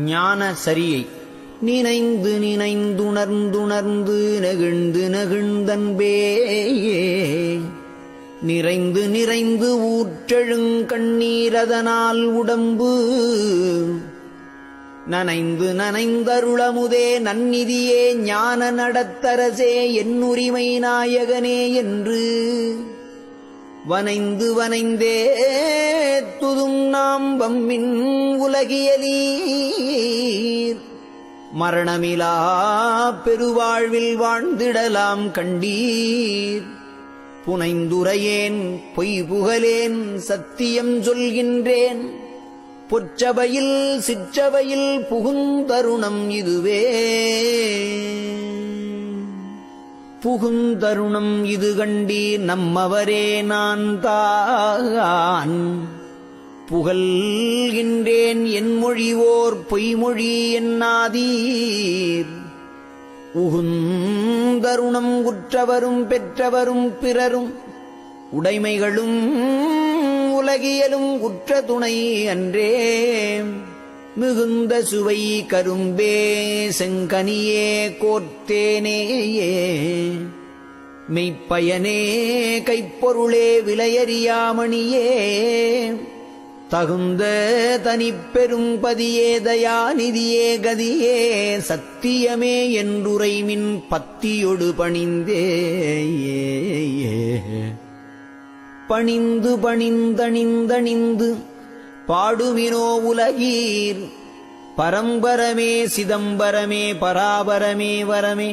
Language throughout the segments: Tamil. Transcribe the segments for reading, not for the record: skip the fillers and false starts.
ஞான சரியை நினைந்து நினைந்துணர்ந்துணர்ந்து நெகிழ்ந்து நெகிழ்ந்தன்பேயே நிறைந்து நிறைந்து ஊற்றெழுங்கண்ணீரதனால் உடம்பு நனைந்து நனைந்தருளமுதே நன்னிதியே ஞான நடத்தரசே என்னுரிமை நாயகனே என்று வனைந்து வனைந்தே துதும் நாம் வம்மின் உலகியலீர் மரணமிலா பெருவாழ்வில் வாழ்ந்திடலாம் கண்டீர் புனைந்துரையேன் பொய் புகழேன் சத்தியம் சொல்கின்றேன் பொற்சபையில் சிற்றபையில் புகுந்தருணம் இதுவே புகுந்தருணம் இது கண்டீர் நம்மவரே நான் தான் புகழ்கின்றேன் என் மொழிவோர் பொய்மொழி என்னாதீர் உகுந்தருணம் உற்றவரும் பெற்றவரும் பிறரும் உடைமைகளும் உலகியலும் உற்ற துணை அன்றே மிகுந்த சுவை கரும்பே செங்கனியே கோர்த்தேனேயே மெய்ப்பயனே கைப்பொருளே விலையறியாமணியே தகுந்த தனிப்பெரும் பதியே தயாநிதியே கதியே சத்தியமே என்றுரைமின் பத்தியொடு பணிந்தே பணிந்து பணிந்தணிந்தணிந்து பாடுவினோ உலகீர் பரம்பரமே சிதம்பரமே பராபரமே வரமே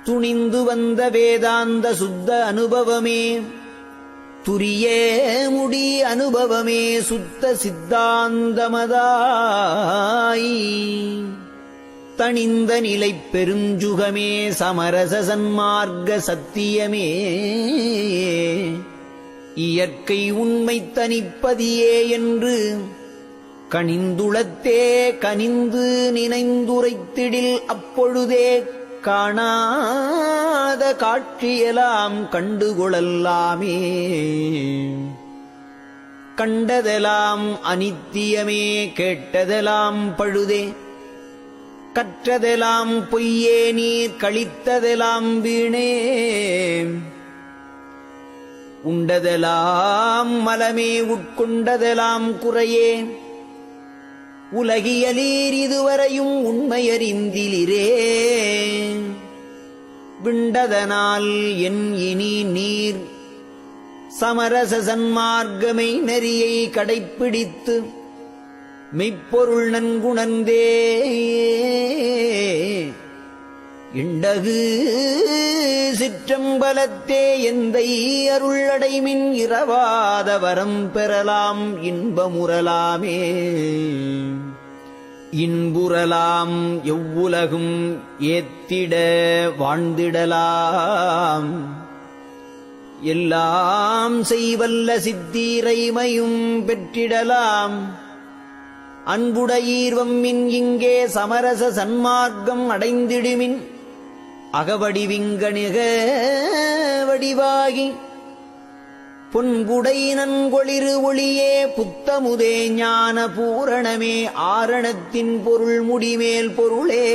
துணிந்து வந்த வேதாந்த சுத்த அனுபவமே துரியே முடி அனுபவமே சுத்த சித்தாந்தமதாய் தணிந்த நிலை பெருஞ்சுகமே சமரச சன்மார்க்க சத்தியமே இயற்கை உண்மை தனிப்பதியே என்று கனிந்துளத்தே கனிந்து நினைந்துரைத்திடில் அப்பொழுதே காணாத காட்சியெல்லாம் கண்டுகொள்ளலாமே கண்டதெல்லாம் அனித்தியமே கேட்டதெல்லாம் பழுதே கற்றதெல்லாம் பொய்யே நீர் கழித்ததெல்லாம் வீணே உண்டதெல்லாம் மலமே உட்கொண்டதெல்லாம் குறையே உலகியலீர் இதுவரையும் உண்மையறிந்திலிரே விண்டதனால் என் இனி நீர் சமரச சன்மார்க்கமை நெறியை கடைப்பிடித்து மெய்ப்பொருள் நன்குணர்ந்தே இண்டகு சிற்றம்பலத்தே எந்தை அருளடைமின் இரவாத வரம் பெறலாம் இன்பமுறலாமே இன்புறலாம் எவ்வுலகும் ஏத்திட வாழ்ந்திடலாம் எல்லாம் செய்வல்ல சித்தீரைமையும் பெற்றிடலாம் அன்புடையீர்வம்மின் இங்கே சமரச சன்மார்க்கம் அடைந்திடுமின் அகவடிவிங்கணிக வடிவாகி பொன்புடை நன்கொளிரு ஒளியே புத்தமுதே ஞான பூரணமே ஆரணத்தின் பொருள் முடிமேல் பொருளே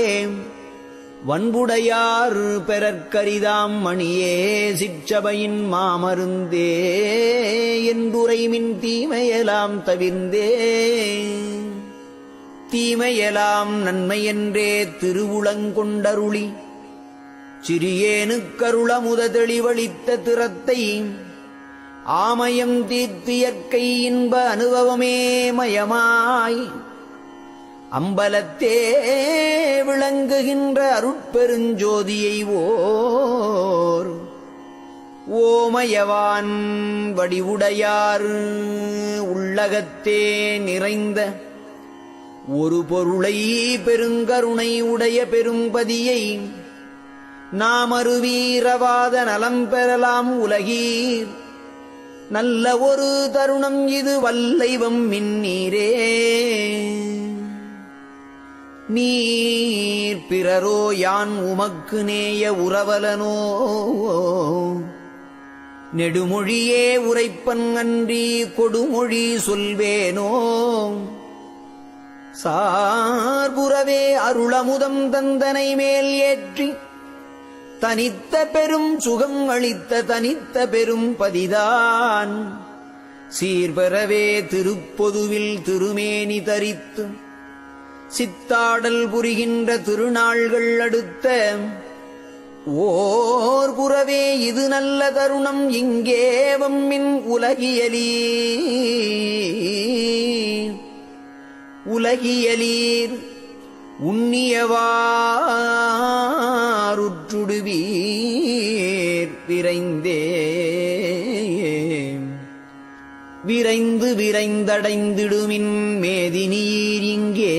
வன்புடையார் பெறற்கரிதாம் மணியே சிற்றபையின் மாமருந்தே என்றுரைமின் தீமையெல்லாம் தவிர்ந்தே தீமையெல்லாம் நன்மையென்றே திருவுளங்கொண்டருளி சிறியேனுக்கருளமுத தெளிவளித்த திறத்தை ஆமயம் தீர்த்தியற்கை இன்ப அனுபவமே மயமாய் அம்பலத்தே விளங்குகின்ற அருட்பெருஞ்சோதியை ஓர் ஓமயவான் வடிவுடையார் உள்ளகத்தே நிறைந்த ஒரு பொருளை பெருங்கருணை உடைய பெரும்பதியை நாம் அருவீரவாத நலம் பெறலாம் உலகீர் நல்ல ஒரு தருணம் இது வல்லைவம் மின்னீரே நீர் பிறரோ யான் உமக்கு நேய உறவலனோ நெடுமொழியே உரைப்பன் அன்றி கொடுமொழி சொல்வேனோ சார்புறவே அருளமுதம் தந்தனை மேல் ஏற்றி தனித்த பெரும் சுகம் அளித்த தனித்த பெரும் பதிதான் சீர்பெறவே திருப்பொதுவில் திருமேனி தரித்து சித்தாடல் புரிகின்ற திருநாள்கள் அடுத்த ஓர் புறவே இது நல்ல தருணம் இங்கே வம்மின் உலகியலீர் உன்னியவாருற்றுடுவீர் விரைந்து விரைந்தடைந்திடுமின் மேதினீர் இங்கே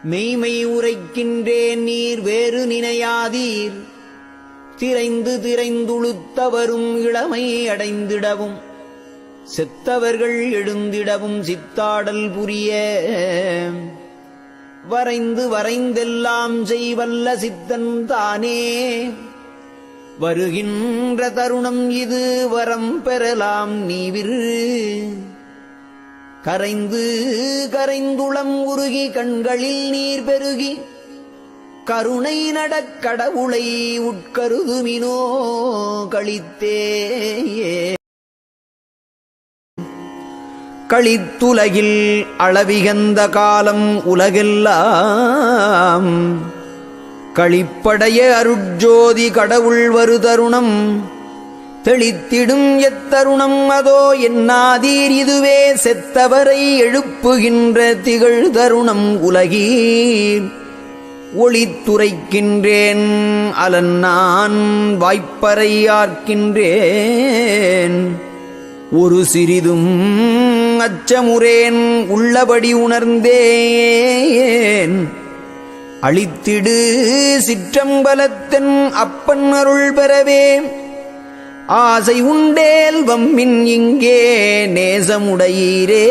மெய்மை உரைக்கின்றேன் நீர் வேறு நினையாதீர் திரைந்து திரைந்துளுத்தவரும் இளமை அடைந்திடவும் செத்தவர்கள் எழுந்திடவும் சித்தாடல் புரிய வரைந்து வரைந்தெல்லாம் செய்வல்ல சித்தன் தானே வருகின்ற தருணம் இது வரம் பெறலாம் நீவிரு கரைந்து கரைந்துளம் உருகி கண்களில் நீர் பெருகி கருணை நடக்கடவுளை உட்கருதுமினோ களித்தே களித்துலகில் அளவிகந்த காலம் உலகெல்லாம் களிப்படைய அருட்ஜோதி கடவுள் வருதருணம் தெளித்திடும் எத்தருணம் அதோ என்னாதீர் இதுவே செத்தவரை எழுப்புகின்ற திகழ் தருணம் உலகீர் ஒளித்துரைக்கின்றேன் அலன் நான் வாய்ப்பறை ஆர்க்கின்றேன் ஒரு சிறிதும் அச்சமுறேன் உள்ளபடி உணர்ந்தேன் அளித்திடு சிற்றம்பலத்தன் அப்பன் அருள் பெறவே ஆசை உண்டேல் வம்மின் இங்கே நேசமுடையீரே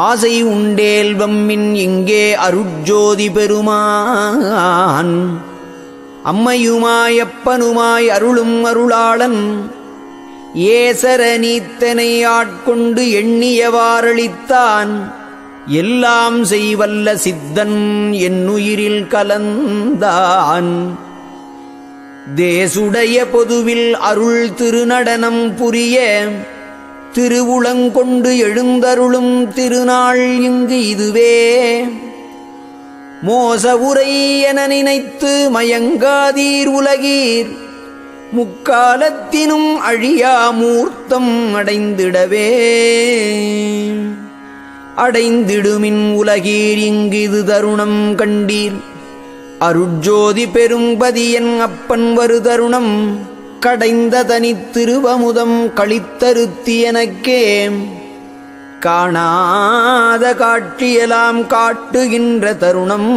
ஆசை உண்டேல் வம்மின் இங்கே அருட்ஜோதி பெருமான் அம்மையுமாய் அப்பனுமாய் அருளும் அருளாளன் ஏசர நீத்தனை ஆட்கொண்டு எண்ணியவாறளித்தான் எல்லாம் செய்வல்ல சித்தன் என்னுயிரில் கலந்தான் தேசுடைய பொதுவில் அருள் திருநடனம் புரிய திருவுளங்கொண்டு எழுந்தருளும் திருநாள் இங்கு இதுவே மோச உரை என நினைத்து மயங்காதீர் உலகீர் முக்காலத்தினும் அழியா மூர்த்தம் அடைந்திடவே அடைந்திடுமின் உலகீர் இங்கிது தருணம் கண்டீர் அருட்ஜோதி பெரும்பதியன் அப்பன் வருதருணம் கடைந்த தனித்திருவமுதம் களித்தருத்தி எனக்கே காணாத காட்சியெல்லாம் காட்டுகின்ற தருணம்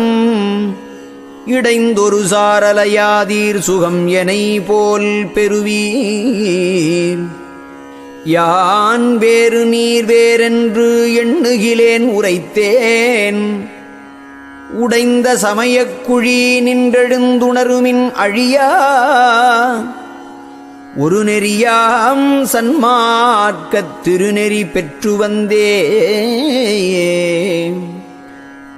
இடைந்தொரு சாரலையாதீர் சுகம் எனை போல் பெறுவீர் யான் வேறு நீர் வேறென்று எண்ணுகிலேன் உரைத்தேன் உடைந்த சமயக்குழி நின்றெழுந்துணருமின் அழியா ஒரு நெறியாம் சன்மார்க்கத் திருநெறி பெற்று வந்தே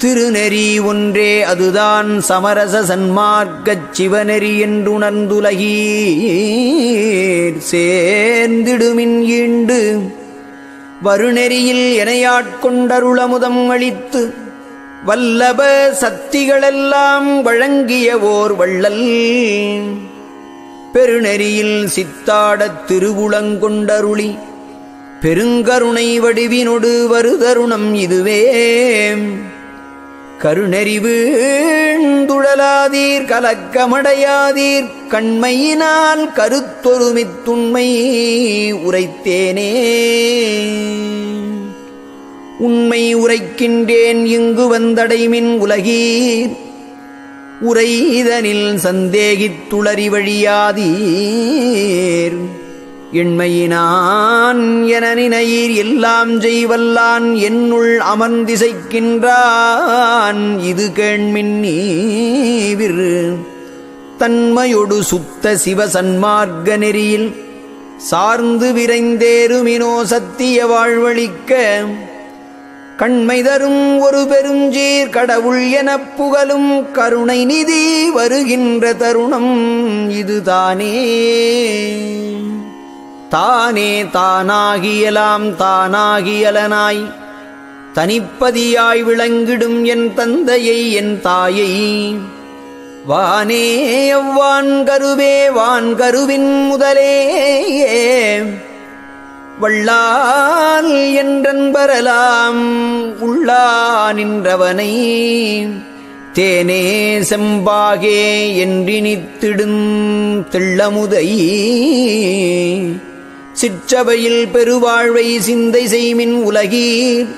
திருநெறி ஒன்றே அதுதான் சமரச சன்மார்க்கச் சிவநெறி என்றுணர்ந்துலகீர் சேர்ந்திடுமின் ஈண்டு வருநெறியில் எனையாட்கொண்டருளமுதம் அளித்து வல்லப சக்திகளெல்லாம் வழங்கிய ஓர் வள்ளல் பெருநெறியில் சித்தாடத் திருவுளங்கொண்டருளி பெருங்கருணை வடிவினொடு வருதருணம் இதுவே கருணெறி வீழ்ந்துழலாதீர் கலக்கமடையாதீர் கண்மையினால் கருத்தொருமித்துண்மை உரைத்தேனே உண்மை உரைக்கின்றேன் இங்கு வந்தடைமின் உலகீர் உரைதனில் சந்தேகித்துளறி வழியாதீர் எண்மையினான் என நினையீர் எல்லாம் செய்வல்லான் என்னுள் அமர்ந்திசைக்கின்றான் இது கேண்மின் நீவிர் தன்மையொடு சுத்த சிவ சன்மார்க்க நெறியில் சார்ந்து விரைந்தேருமினோ சத்திய வாழ்வழிக்க கண்மை தரும் ஒரு பெருஞ்சீர் கடவுள் எனப் புகழும் கருணை நிதி வருகின்ற தருணம் இதுதானே. தானே தானாகியலாம் தானாகியலனாய் தனிப்பதியாய் விளங்கிடும் என் தந்தையை என் தாயை வானே எவ்வான் கருவே வான் கருவின் முதலே வள்ளால் என்றன்பரலாம் உள்ளா நின்றவனை தேனே செம்பாகே என்றினித்திடும் தெள்ளமுதை சிற்றவையில் பெருவாழ்வை சிந்தை செய்மின் உலகீர்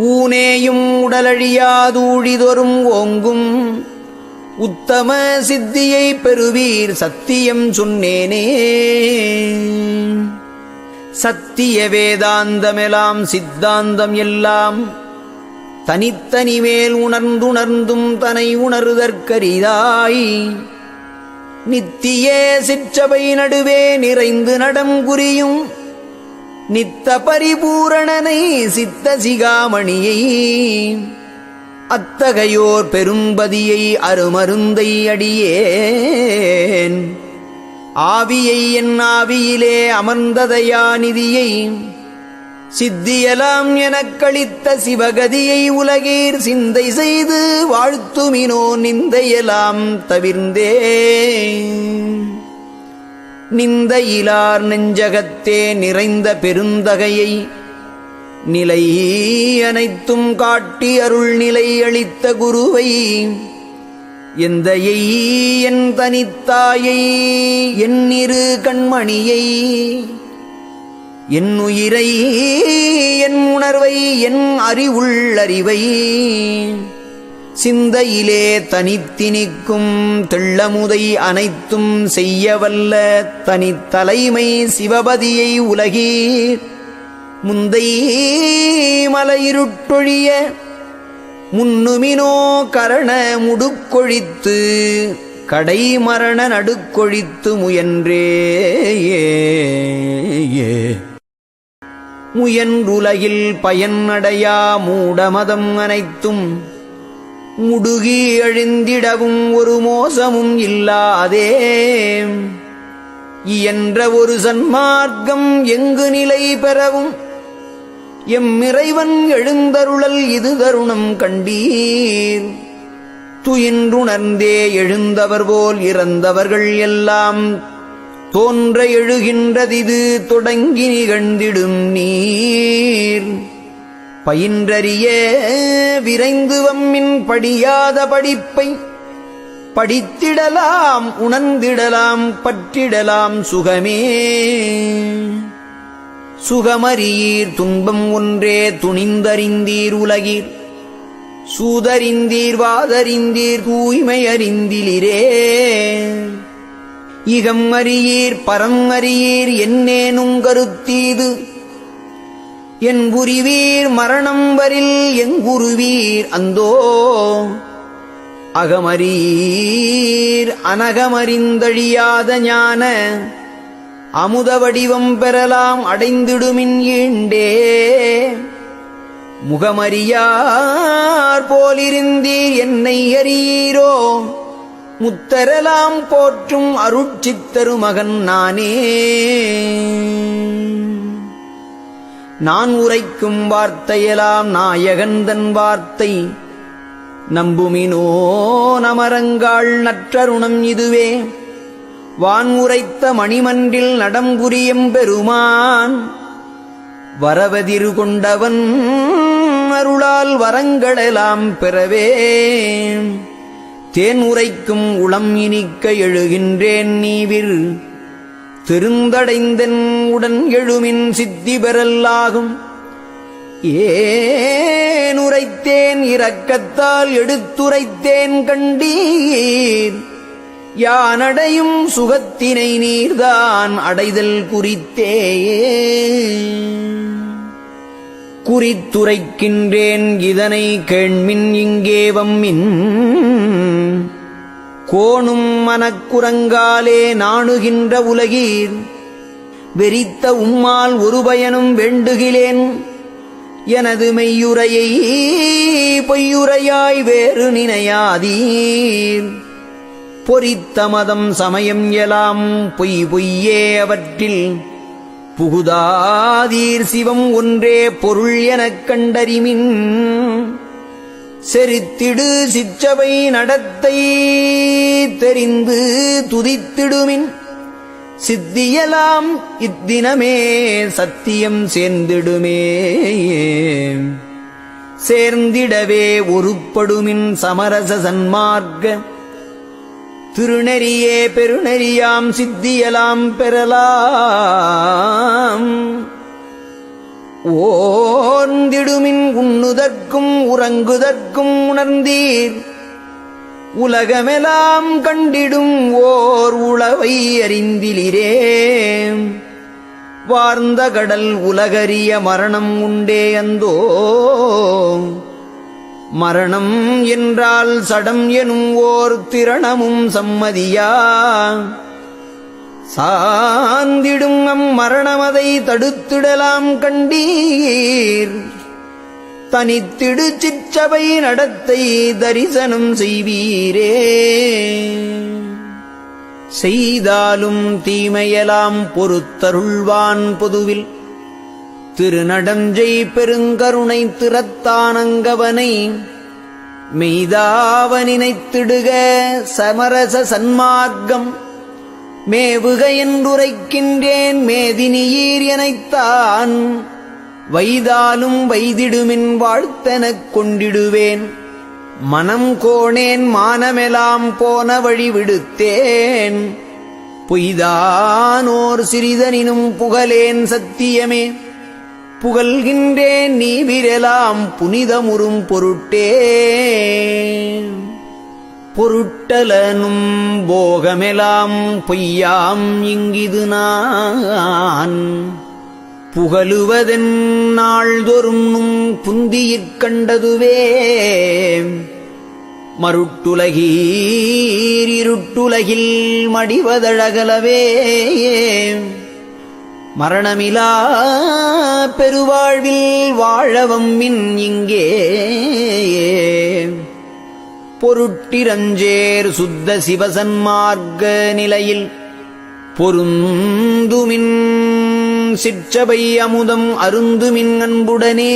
ஊனேயும் உடலழியாதூழிதொரும் ஓங்கும் உத்தம சித்தியை பெறுவீர் சத்தியம் சொன்னேனே. சத்திய வேதாந்தமெல்லாம் சித்தாந்தம் எல்லாம் தனித்தனி மேல் உணர்ந்துணர்ந்தும் தனை உணர்தற்கரிதாய் நித்திய சிற்றபை நடுவே நிறைந்து நடம் குறியும் நித்த பரிபூரணனை சித்த சிகாமணியை அத்தகையோர் பெரும்பதியை அருமருந்தை அடியேன் ஆவியை என் ஆவியிலே அமர்ந்ததயாநிதியை சித்தியலாம் எனக்களித்த சிவகதியை உலகீர் சிந்தை செய்து வாழ்த்துமினோ நிந்தையலாம் தவிர்ந்தே நிந்தையிலார் நெஞ்சகத்தே நிறைந்த பெருந்தகையை நிலை அனைத்தும் காட்டி அருள் நிலை அளித்த குருவை எந்தையை என் தனித்தாயை என் இரு கண்மணியை என் உயிரை என் உணர்வை என் அறிவுள்ளறிவை சிந்தையிலே தனித்தினிக்கும் தெள்ளமுதை அனைத்தும் செய்யவல்ல தனித்தலைமை சிவபதியை உலகீர் முந்தை மலையிருட்டொழிய முன்னுமினோ கரண முடுக்கொழித்து கடை மரண நடுக்கொழித்து முயன்றே முயன்றுலகில் பயனடையா மூடமதம் அனைத்தும் முடுகி அழிந்திடவும் ஒரு மோசமும் இல்லாதே இயன்ற ஒரு சன்மார்க்கம் எங்கு நிலை பெறவும் எம்மிறைவன் எழுந்தருளல் இது தருணம் கண்டீர். துயின்றுணர்ந்தே எழுந்தவர் போல் இறந்தவர்கள் எல்லாம் தோன்ற எழுகின்றதிது தொடங்கி நிகழ்ந்திடும் நீர் பயின்றறிய விரைந்து வம்மின் படியாத படிப்பை படித்திடலாம் உணர்ந்திடலாம் பற்றிடலாம் சுகமே. சுகமறியீர் துன்பம் ஒன்றே துணிந்தறிந்தீர் உலகீர் சூதறிந்தீர் வாதறிந்தீர் தூய்மை அறிந்திலிரே இகம் அறியீர் பரம் அறியீர் என்னேனுங் கருத்தீது என் புரிவீர் மரணம் வரில் எங்குருவீர் அந்தோ அகமறீர் அனகமறிந்தழியாத ஞான அமுத வடிவம் பெறலாம் அடைந்திடுமின் ஈண்டே முகமறியார் போலிருந்தீர் என்னை அறியீரோ முத்தரலாம் போற்றும் அருட்சித்தரு மகன் நானே. நான் உரைக்கும் வார்த்தையெல்லாம் நாயகந்தன் வார்த்தை நம்புமினோ நமரங்காள் நற்றருணம் இதுவே வான் உரைத்த மணிமன்றில் நடம்புரியம் பெருமான் வரவதிரு கொண்டவன் அருளால் வரங்களெல்லாம் பெறவே தேன் உரைக்கும் உளம் இனிக்க எழுகின்றேன் நீவிர் திருந்தடைந்தென் உடன் எழுமின் சித்தி பெறல்லாகும் ஏன் உரைத்தேன் இரக்கத்தால் எடுத்துரைத்தேன் கண்டீர் யானடையும் சுகத்தினை நீர்தான் அடைதல் குறித்தேயே குறித்துரைக்கின்றேன் இதனை கேள்மின் இங்கே வம்மின் கோணும் மனக்குரங்காலே நாணுகின்ற உலகீர் வெறித்த உம்மால் ஒரு பயனும் வேண்டுகிலேன். எனது மெய்யுரையை பொய்யுரையாய் வேறு நினையாதீர். பொறித்த மதம் சமயம் எலாம் பொய் பொய்யே அவற்றில் புகுதாதீர். சிவம் ஒன்றே பொருள் எனக் கண்டறிமின். செறித்திடு சிற்றவை நடத்தை தெரிந்து துதித்திடுமின். சித்தியலாம் இத்தினமே சத்தியம் சேர்ந்திடுமே. சேர்ந்திடவே ஒருப்படுமின் சமரச சன்மார்க்க திருநெறியே பெருநெறியாம் சித்தியலாம் பெறலாம். ஓர்ந்திடுமின் உண்ணுதற்கும் உறங்குதற்கும் உணர்ந்தீர். உலகமெலாம் கண்டிடும் ஓர் உளவை அறிந்திலிரே. வார்ந்த கடல் உலகறிய மரணம் உண்டே அந்தோ. மரணம் என்றால் சடம் எனும் ஓர் திரணமும் சம்மதியா. சாந்திடும் மரணமதை தடுத்திடலாம் கண்டீர். தனித்திடு சிற்றவை நடத்தை தரிசனம் செய்வீரே. செய்தாலும் தீமையலாம் பொறுத்தருள்வான் பொதுவில். திருநடஞ்சை பெருங்கருணை திறத்தானங்கவனை மெய்தாவ நினைத்திடுக சமரச சன்மார்க்கம். மேவுக என்றுரைக்கின்றேன் மேதினியீர் எனைத்தான். வைதாலும் வைதிடுமின் வாழ்த்தெனக் கொண்டிடுவேன். மனம் கோணேன் மானமெலாம் போன வழி விடுத்தேன். பொய்தானோர் சிறிதனினும் புகழேன் சத்தியமே. புகழ்கின்றேன் நீ விரலாம் புனிதமுறும் பொருட்டே. பொருட்டலனும் போகமெலாம் பொய்யாம் இங்கிது நான். புகழுவதென் நாள்தொறும் புந்தியிற் கண்டதுவே. மருட்டுலகீர் இருட்டுலகில் மடிவதழகலவே. மரணமிலா பெருவாழ்வில் வாழவம்மின் இங்கே. பொருட்டிரஞ்சேர் சுத்த சிவசன்மார்க்க நிலையில் பொருந்துமின் சிற்றபை அமுதம் அருந்துமின் அன்புடனே.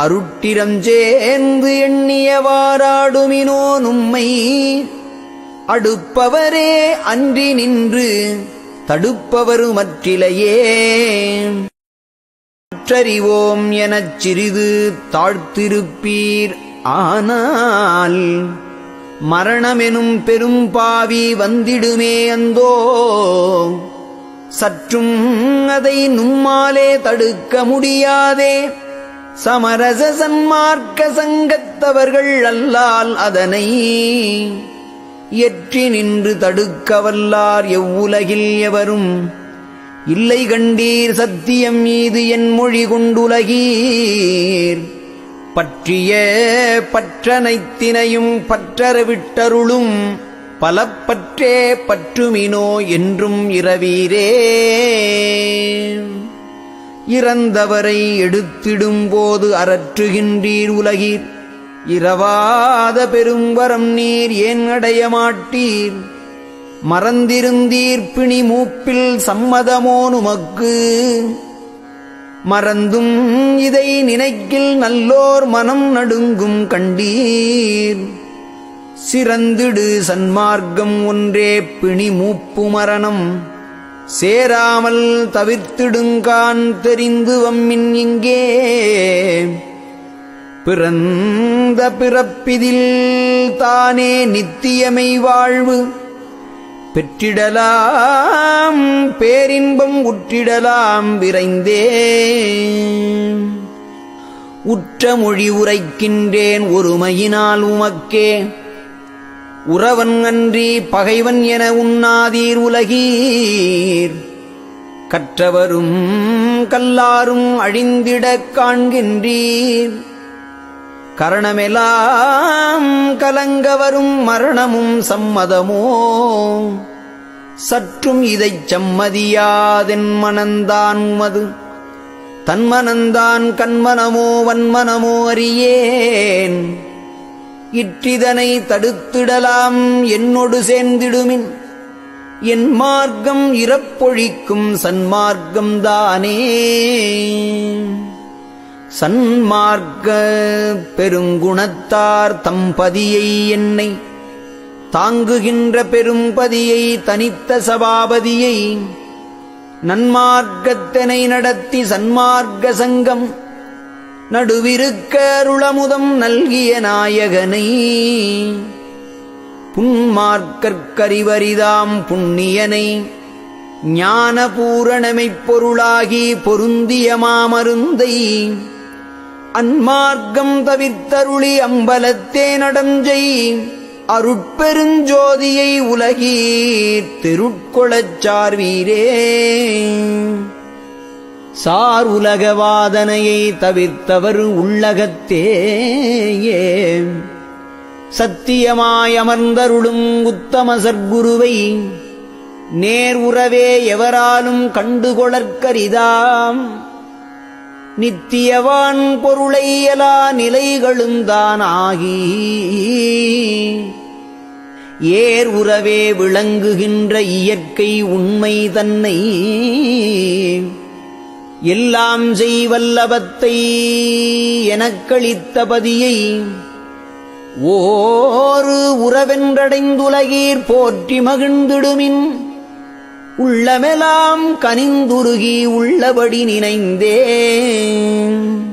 அருட்டிரஞ்சேர்ந்து எண்ணியவாராடுமினோ நும்மை. அடுப்பவரே அன்றி நின்று தடுப்பவருமற்றிலையே. மற்றறிவோம் எனச் சிறிது தாழ்த்திருப்பீர். ஆனால் மரணமெனும் பெரும் பாவி வந்திடுமே அந்தோ. சற்றும் அதை நும்மாலே தடுக்க முடியாதே. சமரச சன்மார்க்க சங்கத்தவர்கள் அல்லால் அதனை எற்றி நின்று தடுக்க வல்லார் எவ்வுலகில் எவரும் இல்லை கண்டீர். சத்தியம் மீது என் மொழி கொண்டுலகீர். பற்றிய பற்றனைத்தினையும் பற்றற விட்டருளும் பலப்பற்றே பற்றுமினோ என்றும் இரவீரே. இறந்தவரை எடுத்திடும்போது அரற்றுகின்றீர் உலகீர். இரவாத பெரும்பரம் நீர் ஏன் அடைய மாட்டீர். மறந்திருந்தீர் பிணி மூப்பில் சம்மதமோ நுமக்கு. மறந்தும் இதை நினைக்கில் நல்லோர் மனம் நடுங்கும் கண்டீர். சிறந்திடு சன்மார்க்கம் ஒன்றே பிணி மூப்பு மரணம். சேராமல் தவிர்த்திடுங்கான் தெரிந்து வம்மின் இங்கே. பிறந்த பிறப்பிதில் தானே நித்தியமை வாழ்வு. பெற்றிடலாம் பேரின்பம் உற்றிடலாம் விரைந்தே. உற்ற மொழி உரைக்கின்றேன் ஒருமையினால் உமக்கே. உறவன் அன்றி பகைவன் என உண்ணாதீர் உலகீர். கற்றவரும் கல்லாரும் அழிந்திடக் காண்கின்றீர். கரணமெலாம் கலங்கவரும் மரணமும் சம்மதமோ. சற்றும் இதைச் சம்மதியாதென் மனந்தான் உமது தன்மனந்தான் கண்மனமோ வன்மனமோ அறியேன். இற்றிதனை தடுத்திடலாம் என்னொடு சேர்ந்திடுமின் என் மார்க்கம் இறப்பொழிக்கும் சன்மார்க்கம் தானே. சன்மார்க்க பெருங்குணத்தார் தம்பதியை என்னை தாங்குகின்ற பெரும்பதியை தனித்த சபாபதியை நன்மார்க்கத்தினை நடத்தி சன்மார்க்க சங்கம் நடுவிருக்க அருளமுதம் நல்கிய நாயகனை புன்மார்க்கற்கரிவரிதாம் புண்ணியனை ஞான பூரணமைப் பொருளாகி பொருந்திய மாமருந்தை அன்மார்க்கம் தவிர்த்தருளி அம்பலத்தே நடஞ்சை அருட்பெருஞ்சோதியை உலகீர் திருட்கொளச் சார்வீரே. சார் உலகவாதனையை தவிர்த்தவர் உள்ளகத்தேயே சத்தியமாயமர்ந்தருளும் உத்தம சற்குருவை நேர் உறவே எவராலும் கண்டுகொளற்கரிதாம். நித்தியவான் பொருளை எல்லா நிலைகளுந்தான் ஆகி ஏர் உறவே விளங்குகின்ற இயற்கை உண்மை தன்னை எல்லாம் செய்வல்லபத்தை எனக்களித்த பதியை ஓரு உறவென்றடைந்துலகீர் போற்றி மகிழ்ந்திடுமின் உள்ளமெலாம் கனிந்துருகி உள்ளபடி நினைந்தேன்.